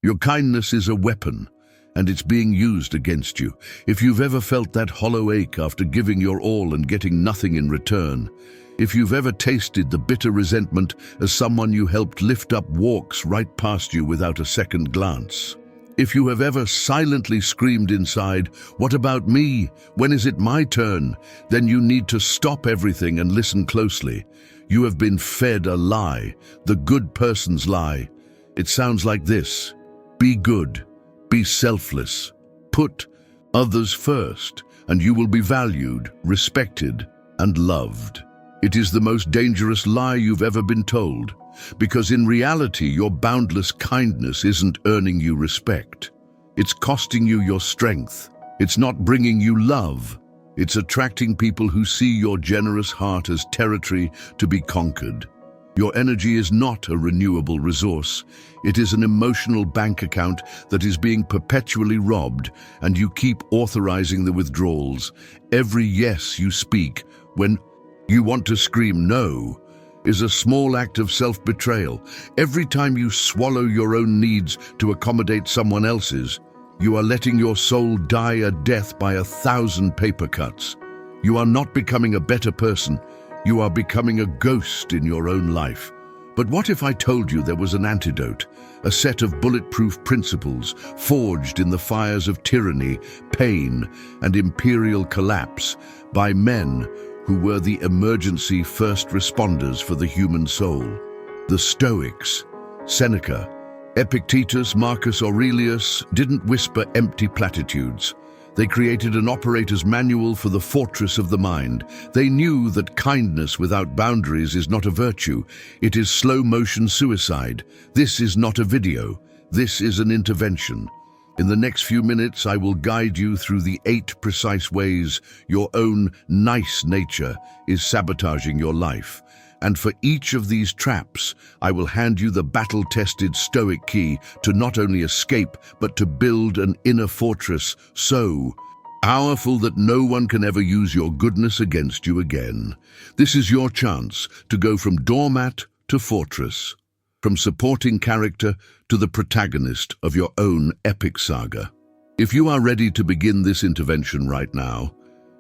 Your kindness is a weapon, and it's being used against you. If you've ever felt that hollow ache after giving your all and getting nothing in return, if you've ever tasted the bitter resentment as someone you helped lift up walks right past you without a second glance, if you have ever silently screamed inside, "What about me? When is it my turn?" then you need to stop everything and listen closely. You have been fed a lie, the good person's lie. It sounds like this: be good, be selfless, put others first, and you will be valued, respected, and loved. It is the most dangerous lie you've ever been told, because in reality, your boundless kindness isn't earning you respect. It's costing you your strength. It's not bringing you love. It's attracting people who see your generous heart as territory to be conquered. Your energy is not a renewable resource. It is an emotional bank account that is being perpetually robbed, and you keep authorizing the withdrawals. Every yes you speak when you want to scream no is a small act of self-betrayal. Every time you swallow your own needs to accommodate someone else's, you are letting your soul die a death by 1,000 paper cuts. You are not becoming a better person. You are becoming a ghost in your own life. But what if I told you there was an antidote, a set of bulletproof principles forged in the fires of tyranny, pain, and imperial collapse by men who were the emergency first responders for the human soul? The Stoics, Seneca, Epictetus, Marcus Aurelius didn't whisper empty platitudes. They created an operator's manual for the fortress of the mind. They knew that kindness without boundaries is not a virtue. It is slow-motion suicide. This is not a video. This is an intervention. In the next few minutes, I will guide you through the 8 precise ways your own nice nature is sabotaging your life. And for each of these traps, I will hand you the battle-tested Stoic key to not only escape, but to build an inner fortress so powerful that no one can ever use your goodness against you again. This is your chance to go from doormat to fortress, from supporting character to the protagonist of your own epic saga. If you are ready to begin this intervention right now,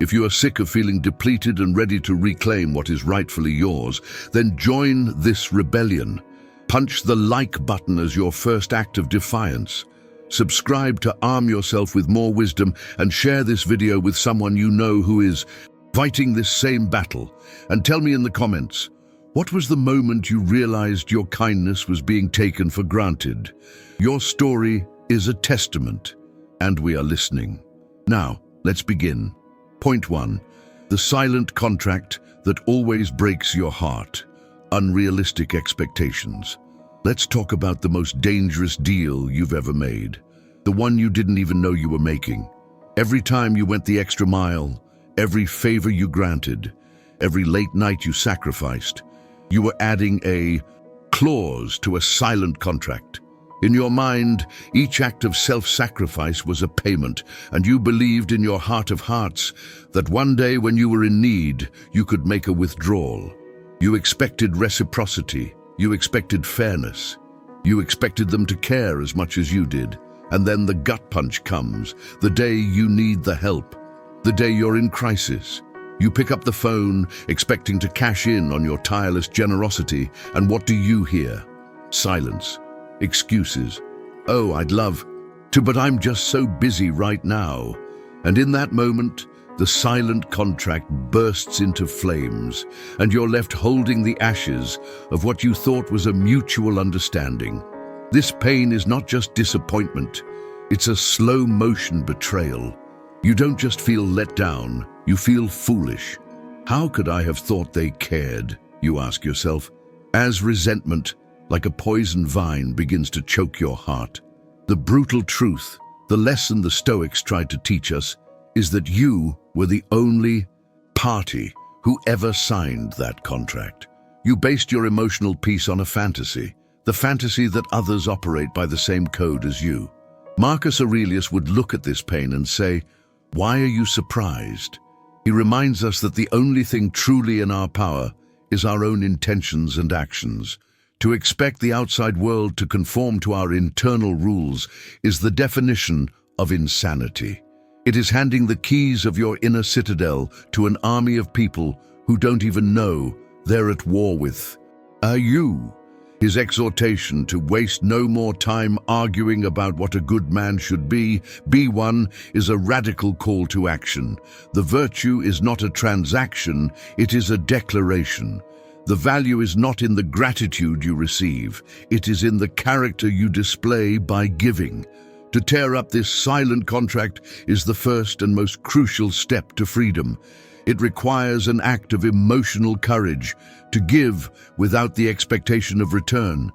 if you are sick of feeling depleted and ready to reclaim what is rightfully yours, then join this rebellion. Punch the like button as your first act of defiance. Subscribe to arm yourself with more wisdom, and share this video with someone you know who is fighting this same battle. And tell me in the comments, what was the moment you realized your kindness was being taken for granted? Your story is a testament, and we are listening. Now, let's begin. Point 1. The silent contract that always breaks your heart. Unrealistic expectations. Let's talk about the most dangerous deal you've ever made. The one you didn't even know you were making. Every time you went the extra mile, every favor you granted, every late night you sacrificed, you were adding a clause to a silent contract. In your mind, each act of self-sacrifice was a payment, and you believed in your heart of hearts that one day when you were in need, you could make a withdrawal. You expected reciprocity, you expected fairness, you expected them to care as much as you did. And then the gut punch comes, the day you need the help, the day you're in crisis. You pick up the phone, expecting to cash in on your tireless generosity, and what do you hear? Silence. Excuses. "Oh, I'd love to, but I'm just so busy right now." And in that moment, the silent contract bursts into flames, and you're left holding the ashes of what you thought was a mutual understanding. This pain is not just disappointment, it's a slow-motion betrayal. You don't just feel let down, you feel foolish. How could I have thought they cared, you ask yourself, as resentment, like a poison vine, begins to choke your heart. The brutal truth, the lesson the Stoics tried to teach us, is that you were the only party who ever signed that contract. You based your emotional peace on a fantasy, the fantasy that others operate by the same code as you. Marcus Aurelius would look at this pain and say, "Why are you surprised?" He reminds us that the only thing truly in our power is our own intentions and actions. To expect the outside world to conform to our internal rules is the definition of insanity. It is handing the keys of your inner citadel to an army of people who don't even know they're at war with. Are you? His exhortation to waste no more time arguing about what a good man should be one, is a radical call to action. The virtue is not a transaction, it is a declaration. The value is not in the gratitude you receive, it is in the character you display by giving. To tear up this silent contract is the first and most crucial step to freedom. It requires an act of emotional courage to give without the expectation of return.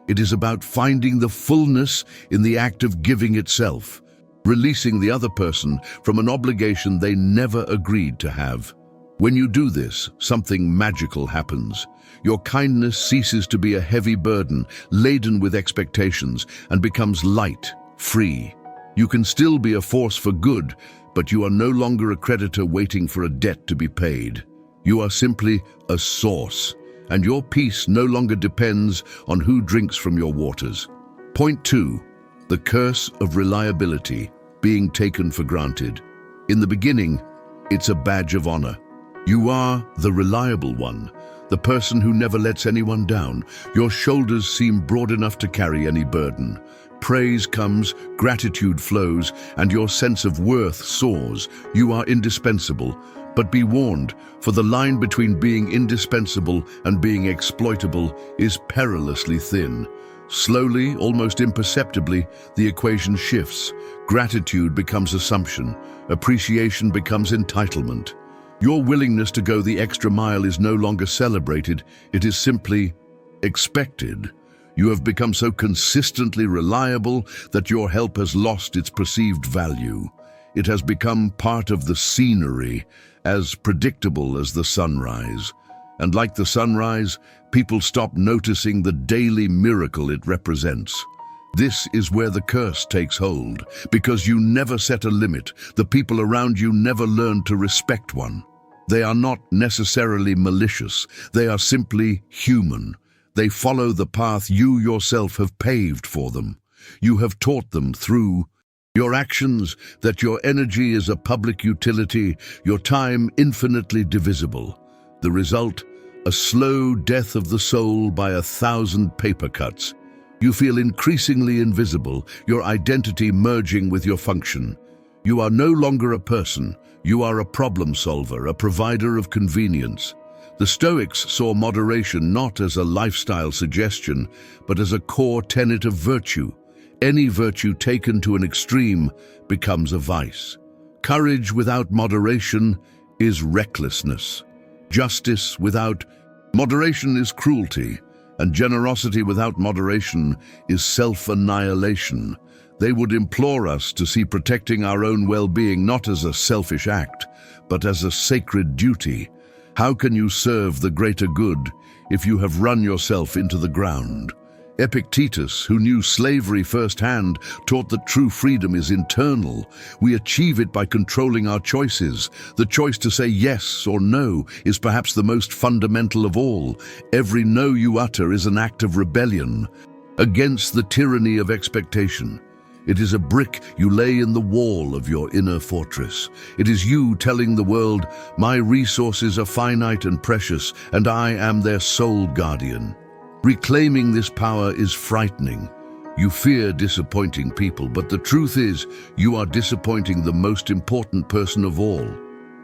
It is about finding the fullness in the act of giving itself, releasing the other person from an obligation they never agreed to have. When you do this, something magical happens. Your kindness ceases to be a heavy burden, laden with expectations, and becomes light, free. You can still be a force for good, but you are no longer a creditor waiting for a debt to be paid. You are simply a source, and your peace no longer depends on who drinks from your waters. Point 2. The curse of reliability, being taken for granted. In the beginning, it's a badge of honor. You are the reliable one, the person who never lets anyone down. Your shoulders seem broad enough to carry any burden. Praise comes, gratitude flows, and your sense of worth soars. You are indispensable. But be warned, for the line between being indispensable and being exploitable is perilously thin. Slowly, almost imperceptibly, the equation shifts. Gratitude becomes assumption. Appreciation becomes entitlement. Your willingness to go the extra mile is no longer celebrated, it is simply expected. You have become so consistently reliable that your help has lost its perceived value. It has become part of the scenery, as predictable as the sunrise. And like the sunrise, people stop noticing the daily miracle it represents. This is where the curse takes hold. Because you never set a limit, the people around you never learn to respect one. They are not necessarily malicious, they are simply human. They follow the path you yourself have paved for them. You have taught them through your actions that your energy is a public utility, your time infinitely divisible. The result, a slow death of the soul by 1,000 paper cuts. You feel increasingly invisible, your identity merging with your function. You are no longer a person, you are a problem solver, a provider of convenience. The Stoics saw moderation not as a lifestyle suggestion, but as a core tenet of virtue. Any virtue taken to an extreme becomes a vice. Courage without moderation is recklessness. Justice without moderation is cruelty, and generosity without moderation is self-annihilation. They would implore us to see protecting our own well-being not as a selfish act, but as a sacred duty. How can you serve the greater good if you have run yourself into the ground? Epictetus, who knew slavery firsthand, taught that true freedom is internal. We achieve it by controlling our choices. The choice to say yes or no is perhaps the most fundamental of all. Every no you utter is an act of rebellion against the tyranny of expectation. It is a brick you lay in the wall of your inner fortress. It is you telling the world, my resources are finite and precious, and I am their sole guardian. Reclaiming this power is frightening. You fear disappointing people, but the truth is, you are disappointing the most important person of all,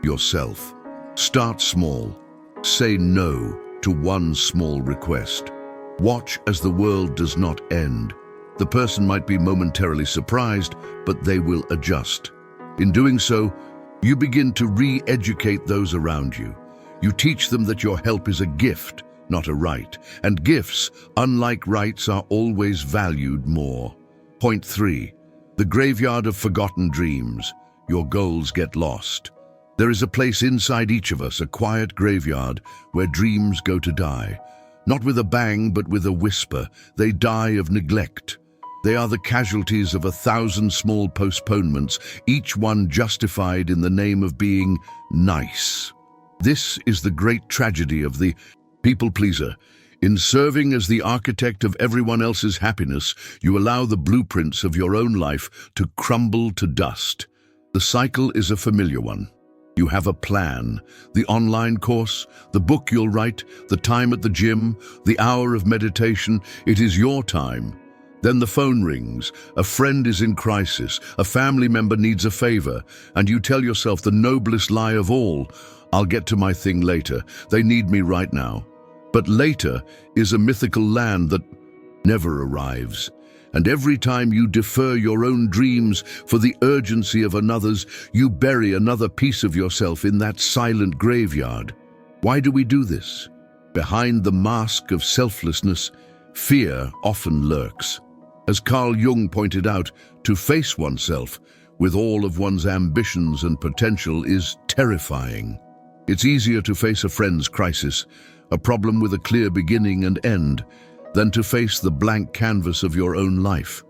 yourself. Start small. Say no to one small request. Watch as the world does not end. The person might be momentarily surprised, but they will adjust. In doing so, you begin to re-educate those around you. You teach them that your help is a gift, not a right, and gifts, unlike rights, are always valued more. Point 3. The graveyard of forgotten dreams. Your goals get lost. There is a place inside each of us, a quiet graveyard, where dreams go to die. Not with a bang, but with a whisper. They die of neglect. They are the casualties of 1,000 small postponements, each one justified in the name of being nice. This is the great tragedy of the people pleaser. In serving as the architect of everyone else's happiness, you allow the blueprints of your own life to crumble to dust. The cycle is a familiar one. You have a plan, the online course, the book you'll write, the time at the gym, the hour of meditation. It is your time. Then the phone rings, a friend is in crisis, a family member needs a favor, and you tell yourself the noblest lie of all, I'll get to my thing later, they need me right now. But later is a mythical land that never arrives. And every time you defer your own dreams for the urgency of another's, you bury another piece of yourself in that silent graveyard. Why do we do this? Behind the mask of selflessness, fear often lurks. As Carl Jung pointed out, to face oneself with all of one's ambitions and potential is terrifying. It's easier to face a friend's crisis, a problem with a clear beginning and end, than to face the blank canvas of your own life.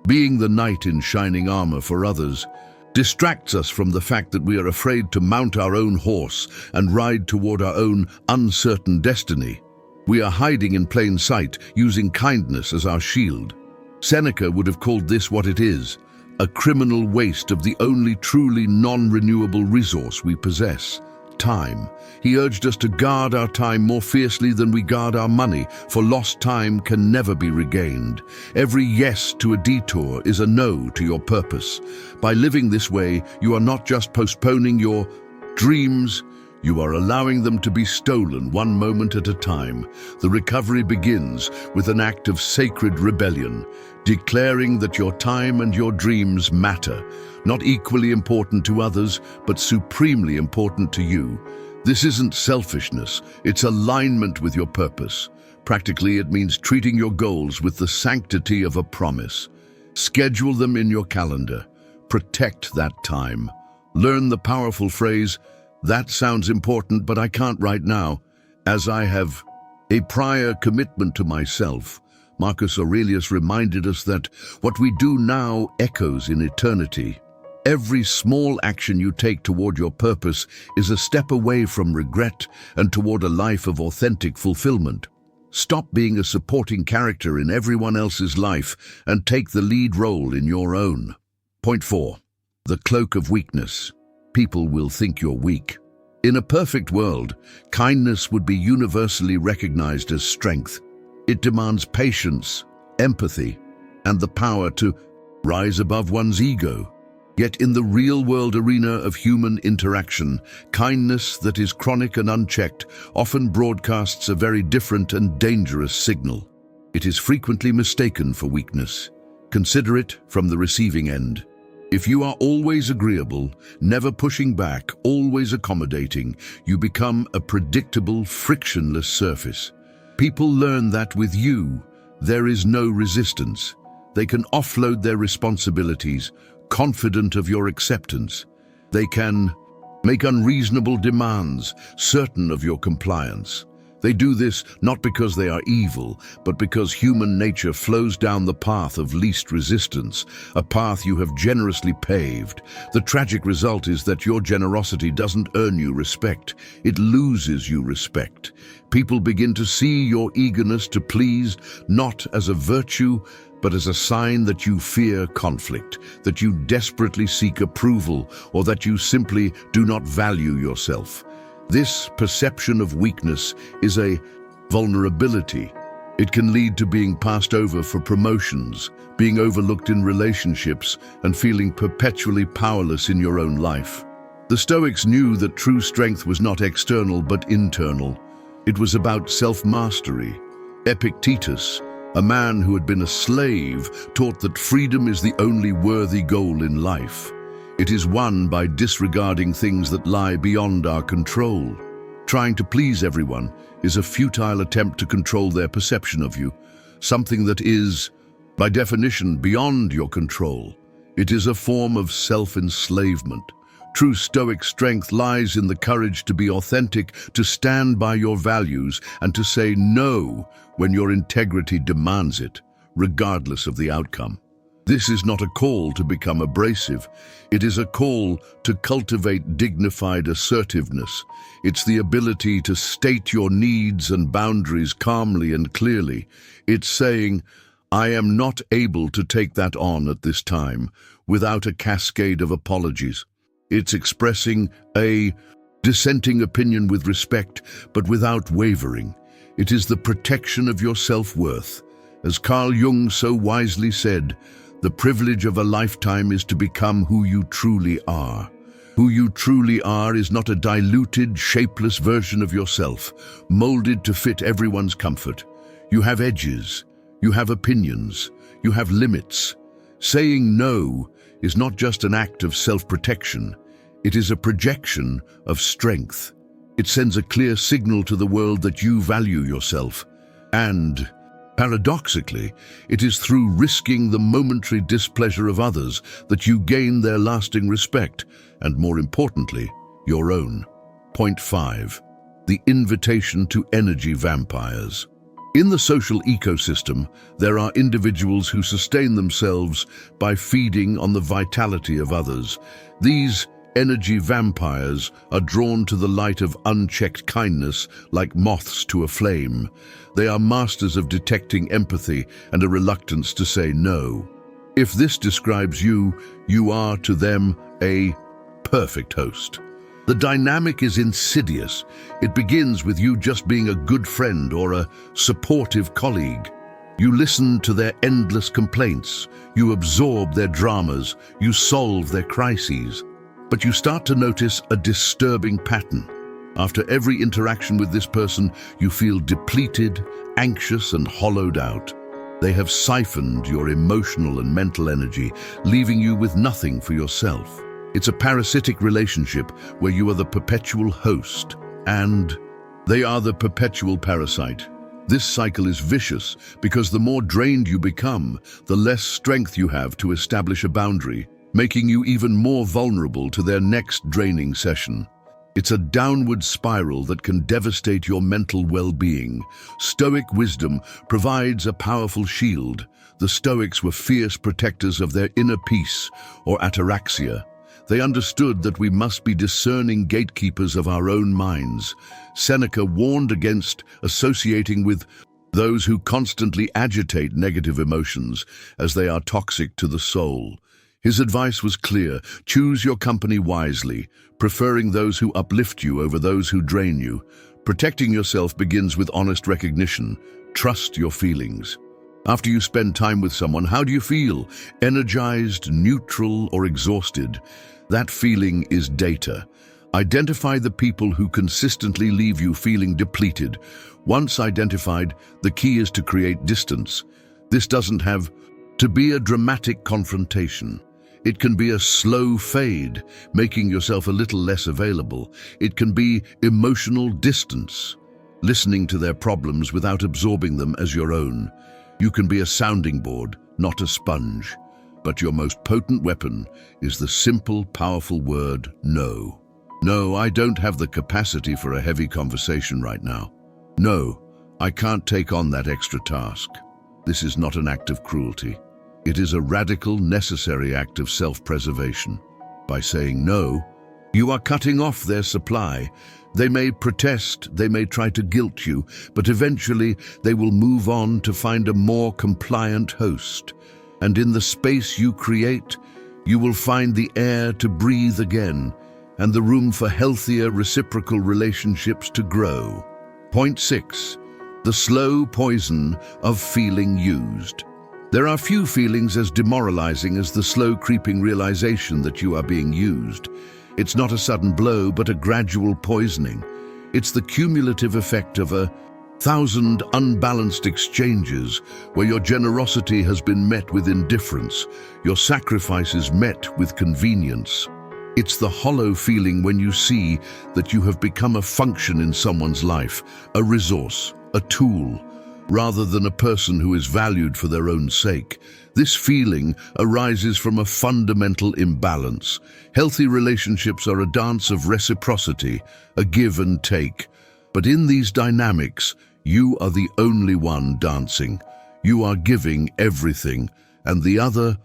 Being the knight in shining armor for others distracts us from the fact that we are afraid to mount our own horse and ride toward our own uncertain destiny. We are hiding in plain sight, using kindness as our shield. Seneca would have called this what it is, a criminal waste of the only truly non-renewable resource we possess, time. He urged us to guard our time more fiercely than we guard our money, for lost time can never be regained. Every yes to a detour is a no to your purpose. By living this way, you are not just postponing your dreams, you are allowing them to be stolen one moment at a time. The recovery begins with an act of sacred rebellion, declaring that your time and your dreams matter, not equally important to others, but supremely important to you. This isn't selfishness, it's alignment with your purpose. Practically, it means treating your goals with the sanctity of a promise. Schedule them in your calendar. Protect that time. Learn the powerful phrase, "That sounds important, but I can't right now," as I have a prior commitment to myself. Marcus Aurelius reminded us that what we do now echoes in eternity. Every small action you take toward your purpose is a step away from regret and toward a life of authentic fulfillment. Stop being a supporting character in everyone else's life and take the lead role in your own. Point 4. The cloak of weakness. People will think you're weak. In a perfect world, kindness would be universally recognized as strength. It demands patience, empathy, and the power to rise above one's ego. Yet in the real-world arena of human interaction, kindness that is chronic and unchecked often broadcasts a very different and dangerous signal. It is frequently mistaken for weakness. Consider it from the receiving end. If you are always agreeable, never pushing back, always accommodating, you become a predictable, frictionless surface. People learn that with you, there is no resistance. They can offload their responsibilities, confident of your acceptance. They can make unreasonable demands, certain of your compliance. They do this not because they are evil, but because human nature flows down the path of least resistance, a path you have generously paved. The tragic result is that your generosity doesn't earn you respect, it loses you respect. People begin to see your eagerness to please not as a virtue, but as a sign that you fear conflict, that you desperately seek approval, or that you simply do not value yourself. This perception of weakness is a vulnerability. It can lead to being passed over for promotions, being overlooked in relationships, and feeling perpetually powerless in your own life. The Stoics knew that true strength was not external but internal. It was about self-mastery. Epictetus, a man who had been a slave, taught that freedom is the only worthy goal in life. It is won by disregarding things that lie beyond our control. Trying to please everyone is a futile attempt to control their perception of you, something that is, by definition, beyond your control. It is a form of self-enslavement. True Stoic strength lies in the courage to be authentic, to stand by your values, and to say no when your integrity demands it, regardless of the outcome. This is not a call to become abrasive. It is a call to cultivate dignified assertiveness. It's the ability to state your needs and boundaries calmly and clearly. It's saying, I am not able to take that on at this time, without a cascade of apologies. It's expressing a dissenting opinion with respect, but without wavering. It is the protection of your self-worth. As Carl Jung so wisely said, the privilege of a lifetime is to become who you truly are. Who you truly are is not a diluted, shapeless version of yourself, molded to fit everyone's comfort. You have edges, you have opinions, you have limits. Saying no is not just an act of self-protection, it is a projection of strength. It sends a clear signal to the world that you value yourself. And paradoxically, it is through risking the momentary displeasure of others that you gain their lasting respect, and more importantly, your own. Point 5. The invitation to energy vampires. In the social ecosystem, there are individuals who sustain themselves by feeding on the vitality of others. These energy vampires are drawn to the light of unchecked kindness like moths to a flame. They are masters of detecting empathy and a reluctance to say no. If this describes you, you are to them a perfect host. The dynamic is insidious. It begins with you just being a good friend or a supportive colleague. You listen to their endless complaints, you absorb their dramas, you solve their crises. But you start to notice a disturbing pattern. After every interaction with this person, you feel depleted, anxious, and hollowed out. They have siphoned your emotional and mental energy, leaving you with nothing for yourself. It's a parasitic relationship where you are the perpetual host, and they are the perpetual parasite. This cycle is vicious because the more drained you become, the less strength you have to establish a boundary, making you even more vulnerable to their next draining session. It's a downward spiral that can devastate your mental well-being. Stoic wisdom provides a powerful shield. The Stoics were fierce protectors of their inner peace, or ataraxia. They understood that we must be discerning gatekeepers of our own minds. Seneca warned against associating with those who constantly agitate negative emotions, as they are toxic to the soul. His advice was clear: choose your company wisely, preferring those who uplift you over those who drain you. Protecting yourself begins with honest recognition. Trust your feelings. After you spend time with someone, how do you feel? Energized, neutral, or exhausted? That feeling is data. Identify the people who consistently leave you feeling depleted. Once identified, the key is to create distance. This doesn't have to be a dramatic confrontation. It can be a slow fade, making yourself a little less available. It can be emotional distance, listening to their problems without absorbing them as your own. You can be a sounding board, not a sponge. But your most potent weapon is the simple, powerful word, no. No, I don't have the capacity for a heavy conversation right now. No, I can't take on that extra task. This is not an act of cruelty. It is a radical, necessary act of self-preservation. By saying no, you are cutting off their supply. They may protest, they may try to guilt you, but eventually they will move on to find a more compliant host. And in the space you create, you will find the air to breathe again, and the room for healthier reciprocal relationships to grow. Point 6. The slow poison of feeling used. There are few feelings as demoralizing as the slow creeping realization that you are being used. It's not a sudden blow, but a gradual poisoning. It's the cumulative effect of 1,000 unbalanced exchanges where your generosity has been met with indifference, your sacrifices met with convenience. It's the hollow feeling when you see that you have become a function in someone's life, a resource, a tool, rather than a person who is valued for their own sake. This feeling arises from a fundamental imbalance. Healthy relationships are a dance of reciprocity, a give and take. But in these dynamics, you are the only one dancing. You are giving everything, and the other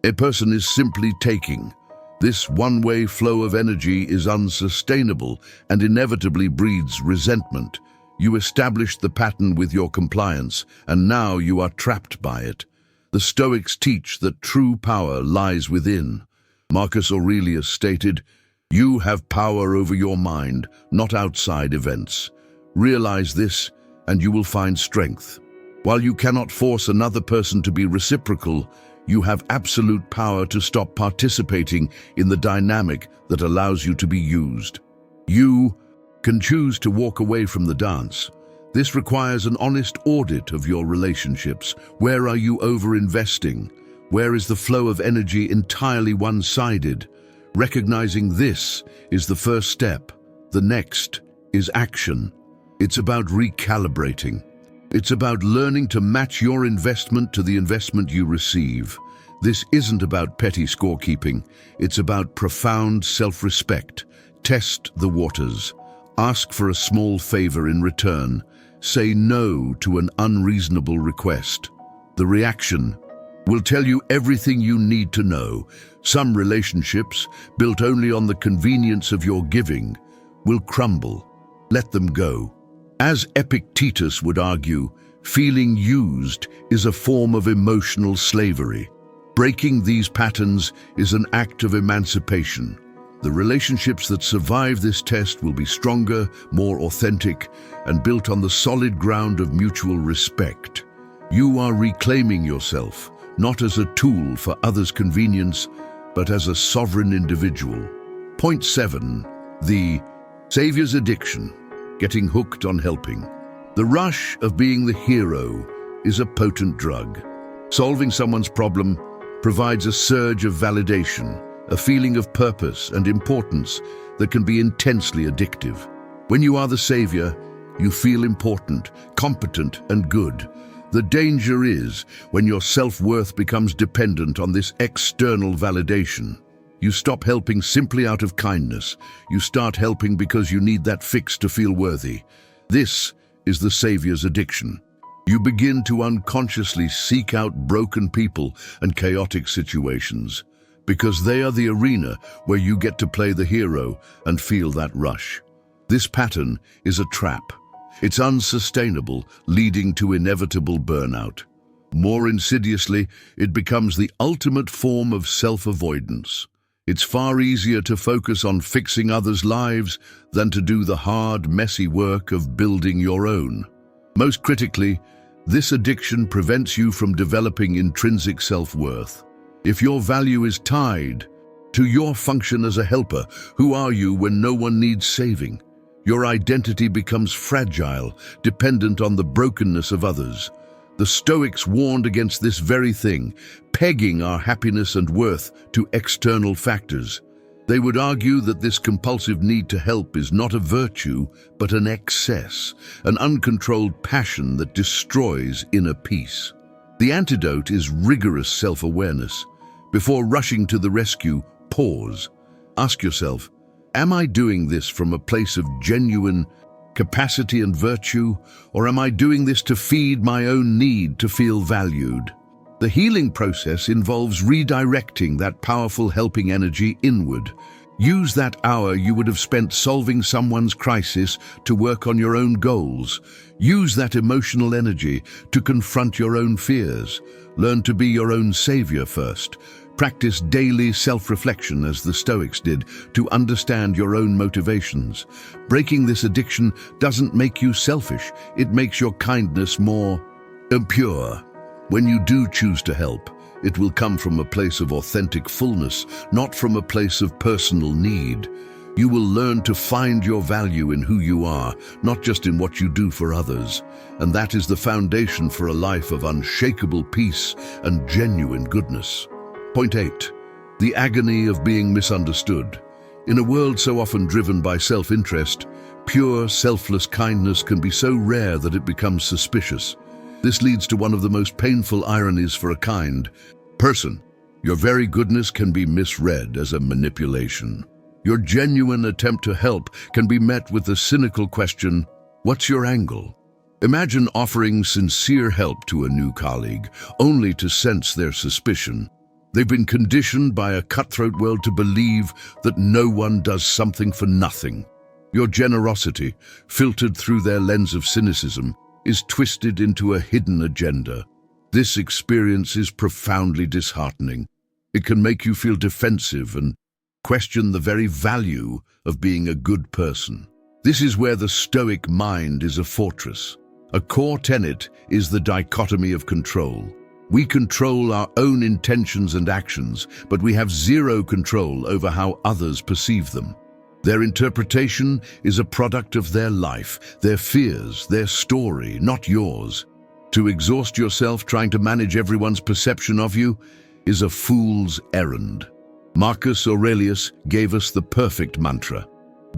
A person is simply taking. This one-way flow of energy is unsustainable and inevitably breeds resentment. You established the pattern with your compliance, and now you are trapped by it. The Stoics teach that true power lies within. Marcus Aurelius stated, "You have power over your mind, not outside events. Realize this, and you will find strength. While you cannot force another person to be reciprocal, you have absolute power to stop participating in the dynamic that allows you to be used. You can choose to walk away from the dance. This requires an honest audit of your relationships. Where are you over-investing? Where is the flow of energy entirely one-sided? Recognizing this is the first step. The next is action. It's about recalibrating. It's about learning to match your investment to the investment you receive. This isn't about petty scorekeeping. It's about profound self-respect. Test the waters. Ask for a small favor in return. Say no to an unreasonable request. The reaction will tell you everything you need to know. Some relationships, built only on the convenience of your giving, will crumble. Let them go. As Epictetus would argue, feeling used is a form of emotional slavery. Breaking these patterns is an act of emancipation. The relationships that survive this test will be stronger, more authentic, and built on the solid ground of mutual respect. You are reclaiming yourself, not as a tool for others' convenience, but as a sovereign individual. Point 7. The savior's addiction. Getting hooked on helping. The rush of being the hero is a potent drug. Solving someone's problem provides a surge of validation, a feeling of purpose and importance that can be intensely addictive. When you are the savior, you feel important, competent, and good. The danger is when your self-worth becomes dependent on this external validation. You stop helping simply out of kindness. You start helping because you need that fix to feel worthy. This is the savior's addiction. You begin to unconsciously seek out broken people and chaotic situations because they are the arena where you get to play the hero and feel that rush. This pattern is a trap. It's unsustainable, leading to inevitable burnout. More insidiously, it becomes the ultimate form of self-avoidance. It's far easier to focus on fixing others' lives than to do the hard, messy work of building your own. Most critically, this addiction prevents you from developing intrinsic self-worth. If your value is tied to your function as a helper, who are you when no one needs saving? Your identity becomes fragile, dependent on the brokenness of others. The Stoics warned against this very thing, pegging our happiness and worth to external factors. They would argue that this compulsive need to help is not a virtue, but an excess, an uncontrolled passion that destroys inner peace. The antidote is rigorous self-awareness. Before rushing to the rescue, pause. Ask yourself, am I doing this from a place of genuine capacity and virtue, or am I doing this to feed my own need to feel valued? The healing process involves redirecting that powerful helping energy inward. Use that hour you would have spent solving someone's crisis to work on your own goals. Use that emotional energy to confront your own fears. Learn to be your own savior first. Practice daily self-reflection as the Stoics did to understand your own motivations. Breaking this addiction doesn't make you selfish, it makes your kindness more pure. When you do choose to help, it will come from a place of authentic fullness, not from a place of personal need. You will learn to find your value in who you are, not just in what you do for others. And that is the foundation for a life of unshakable peace and genuine goodness. Point 8. The agony of being misunderstood. In a world so often driven by self-interest, pure, selfless kindness can be so rare that it becomes suspicious. This leads to one of the most painful ironies for a kind person. Your very goodness can be misread as a manipulation. Your genuine attempt to help can be met with the cynical question, "What's your angle?" Imagine offering sincere help to a new colleague, only to sense their suspicion. They've been conditioned by a cutthroat world to believe that no one does something for nothing. Your generosity, filtered through their lens of cynicism, is twisted into a hidden agenda. This experience is profoundly disheartening. It can make you feel defensive and question the very value of being a good person. This is where the Stoic mind is a fortress. A core tenet is the dichotomy of control. We control our own intentions and actions, but we have zero control over how others perceive them. Their interpretation is a product of their life, their fears, their story, not yours. To exhaust yourself trying to manage everyone's perception of you is a fool's errand. Marcus Aurelius gave us the perfect mantra.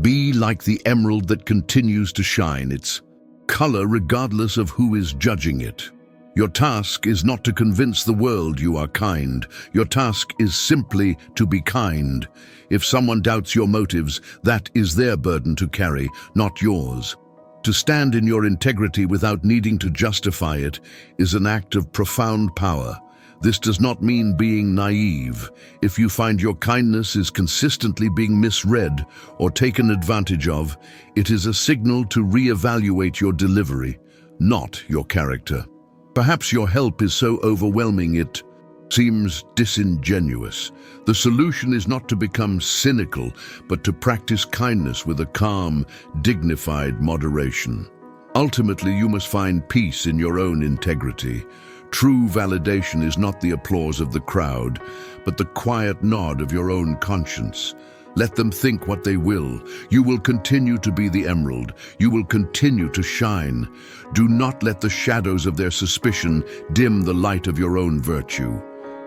Be like the emerald that continues to shine its color regardless of who is judging it. Your task is not to convince the world you are kind. Your task is simply to be kind. If someone doubts your motives, that is their burden to carry, not yours. To stand in your integrity without needing to justify it is an act of profound power. This does not mean being naive. If you find your kindness is consistently being misread or taken advantage of, it is a signal to reevaluate your delivery, not your character. Perhaps your help is so overwhelming it seems disingenuous. The solution is not to become cynical, but to practice kindness with a calm, dignified moderation. Ultimately, you must find peace in your own integrity. True validation is not the applause of the crowd, but the quiet nod of your own conscience. Let them think what they will. You will continue to be the emerald. You will continue to shine. Do not let the shadows of their suspicion dim the light of your own virtue.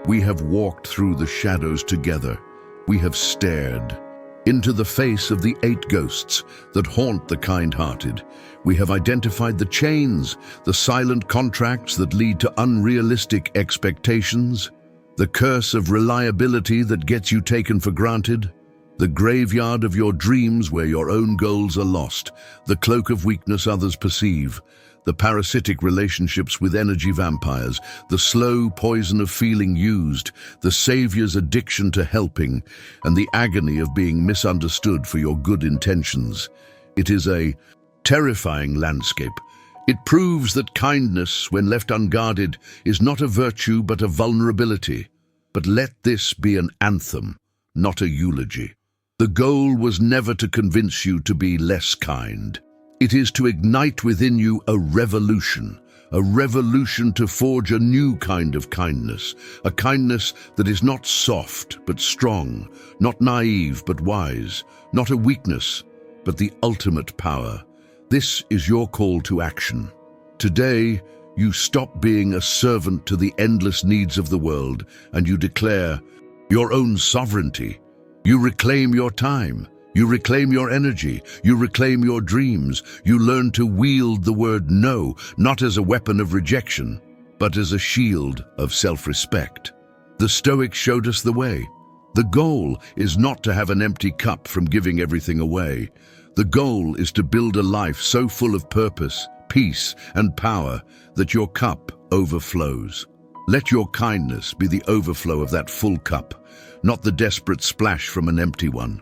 We have walked through the shadows together. We have stared into the face of the 8 ghosts that haunt the kind-hearted. We have identified the chains, the silent contracts that lead to unrealistic expectations, the curse of reliability that gets you taken for granted, the graveyard of your dreams where your own goals are lost, the cloak of weakness others perceive, the parasitic relationships with energy vampires, the slow poison of feeling used, the savior's addiction to helping, and the agony of being misunderstood for your good intentions. It is a terrifying landscape. It proves that kindness, when left unguarded, is not a virtue but a vulnerability. But let this be an anthem, not a eulogy. The goal was never to convince you to be less kind. It is to ignite within you a revolution to forge a new kind of kindness, a kindness that is not soft but strong, not naive but wise, not a weakness but the ultimate power. This is your call to action. Today, you stop being a servant to the endless needs of the world and you declare your own sovereignty. You reclaim your time. You reclaim your energy. You reclaim your dreams. You learn to wield the word no, not as a weapon of rejection, but as a shield of self-respect. The Stoics showed us the way. The goal is not to have an empty cup from giving everything away. The goal is to build a life so full of purpose, peace, and power that your cup overflows. Let your kindness be the overflow of that full cup, not the desperate splash from an empty one.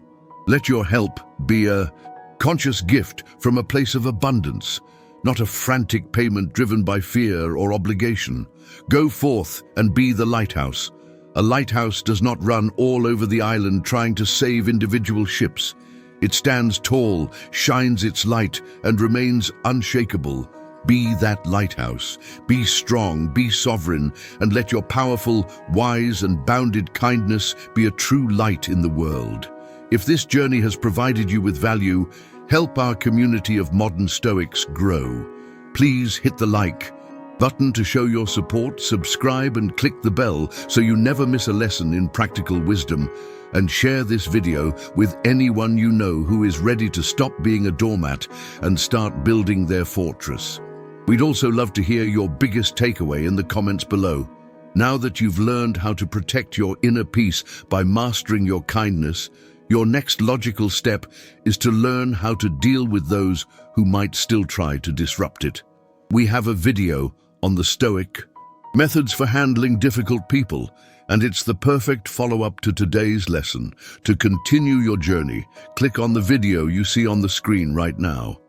Let your help be a conscious gift from a place of abundance, not a frantic payment driven by fear or obligation. Go forth and be the lighthouse. A lighthouse does not run all over the island trying to save individual ships. It stands tall, shines its light, and remains unshakable. Be that lighthouse. Be strong, be sovereign, and let your powerful, wise, and bounded kindness be a true light in the world. If this journey has provided you with value, help our community of modern Stoics grow. Please hit the like button to show your support, subscribe, and click the bell so you never miss a lesson in practical wisdom, and share this video with anyone you know who is ready to stop being a doormat and start building their fortress. We'd also love to hear your biggest takeaway in the comments below. Now that you've learned how to protect your inner peace by mastering your kindness, your next logical step is to learn how to deal with those who might still try to disrupt it. We have a video on the Stoic methods for handling difficult people, And it's the perfect follow-up to today's lesson. To continue your journey, click on the video you see on the screen right now.